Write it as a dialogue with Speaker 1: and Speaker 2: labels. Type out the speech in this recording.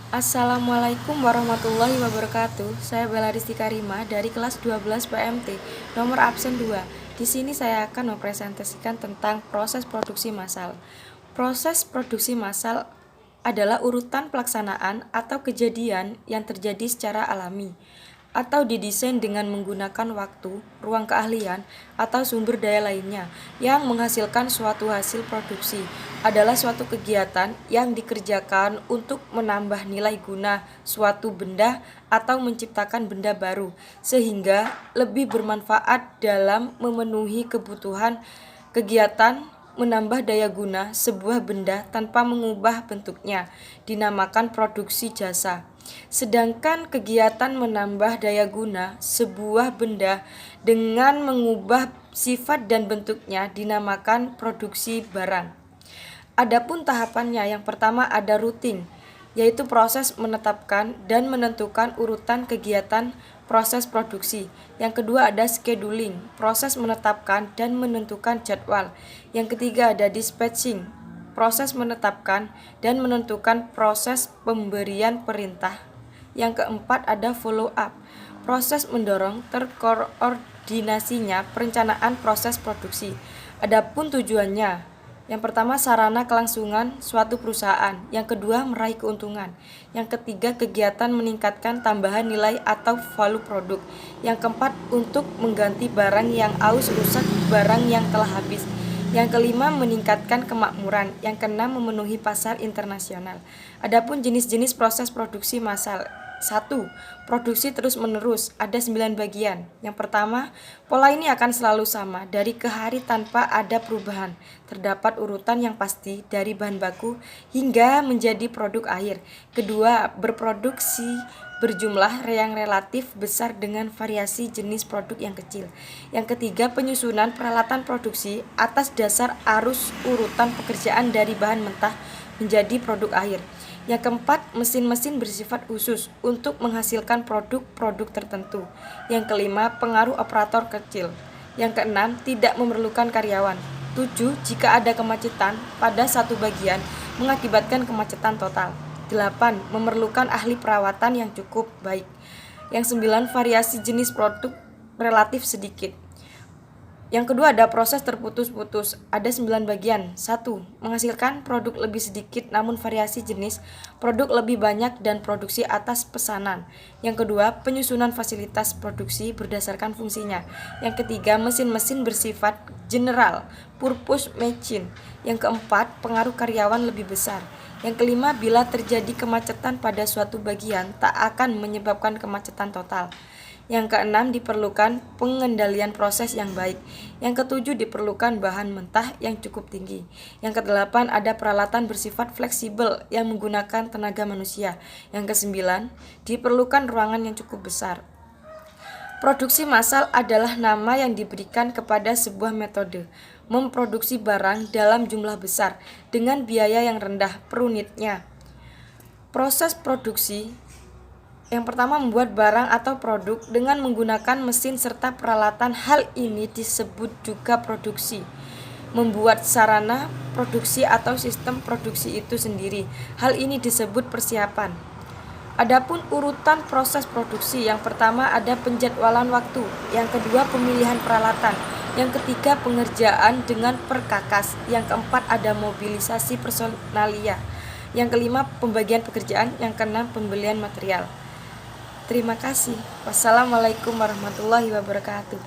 Speaker 1: Assalamualaikum warahmatullahi wabarakatuh. Saya Bella Rizky Karima dari kelas 12 PMT, nomor absen 2. Di sini saya akan mempresentasikan tentang proses produksi massal. Proses produksi massal adalah urutan pelaksanaan atau kejadian yang terjadi secara alami atau didesain dengan menggunakan waktu, ruang keahlian, atau sumber daya lainnya yang menghasilkan suatu hasil produksi. Adalah suatu kegiatan yang dikerjakan untuk menambah nilai guna suatu benda atau menciptakan benda baru sehingga lebih bermanfaat dalam memenuhi kebutuhan. Kegiatan menambah daya guna sebuah benda tanpa mengubah bentuknya dinamakan produksi jasa. Sedangkan kegiatan menambah daya guna sebuah benda dengan mengubah sifat dan bentuknya dinamakan produksi barang. Adapun tahapannya, yang pertama ada routing, yaitu proses menetapkan dan menentukan urutan kegiatan proses produksi. Yang kedua ada scheduling, proses menetapkan dan menentukan jadwal. Yang ketiga ada dispatching, proses menetapkan dan menentukan proses pemberian perintah. Yang keempat ada follow up, proses mendorong terkoordinasinya perencanaan proses produksi. Adapun tujuannya, yang pertama sarana kelangsungan suatu perusahaan, yang kedua meraih keuntungan, yang ketiga kegiatan meningkatkan tambahan nilai atau value produk, yang keempat untuk mengganti barang yang aus rusak barang yang telah habis, yang kelima meningkatkan kemakmuran, yang keenam memenuhi pasar internasional. Adapun jenis-jenis proses produksi massal. 1. Produksi terus-menerus, ada 9 bagian. Yang pertama, pola ini akan selalu sama dari ke hari tanpa ada perubahan. Terdapat urutan yang pasti dari bahan baku hingga menjadi produk akhir. Kedua, berproduksi berjumlah yang relatif besar dengan variasi jenis produk yang kecil. Yang ketiga, penyusunan peralatan produksi atas dasar arus urutan pekerjaan dari bahan mentah menjadi produk akhir. Yang keempat, mesin-mesin bersifat khusus untuk menghasilkan produk-produk tertentu. Yang kelima, pengaruh operator kecil. Yang keenam, tidak memerlukan karyawan. 7. Jika ada kemacetan pada satu bagian mengakibatkan kemacetan total. 8. Memerlukan ahli perawatan yang cukup baik. Yang 9. Variasi jenis produk relatif sedikit. Yang kedua ada proses terputus-putus, ada 9 bagian. 1. Menghasilkan produk lebih sedikit namun variasi jenis produk lebih banyak dan produksi atas pesanan. Yang kedua, penyusunan fasilitas produksi berdasarkan fungsinya. Yang ketiga, mesin-mesin bersifat general purpose machine. Yang keempat, pengaruh karyawan lebih besar. Yang kelima, bila terjadi kemacetan pada suatu bagian tak akan menyebabkan kemacetan total. Yang keenam, diperlukan pengendalian proses yang baik. Yang ketujuh, diperlukan bahan mentah yang cukup tinggi. Yang kedelapan, ada peralatan bersifat fleksibel yang menggunakan tenaga manusia. Yang kesembilan, diperlukan ruangan yang cukup besar. Produksi massal adalah nama yang diberikan kepada sebuah metode memproduksi barang dalam jumlah besar dengan biaya yang rendah per unitnya. Proses produksi yang pertama, membuat barang atau produk dengan menggunakan mesin serta peralatan. Hal ini disebut juga produksi. Membuat sarana produksi atau sistem produksi itu sendiri. Hal ini disebut persiapan. Adapun urutan proses produksi, yang pertama ada penjadwalan waktu, yang kedua pemilihan peralatan, yang ketiga pengerjaan dengan perkakas, yang keempat ada mobilisasi personalia, yang kelima pembagian pekerjaan, yang keenam pembelian material. Terima kasih. Wassalamualaikum warahmatullahi wabarakatuh.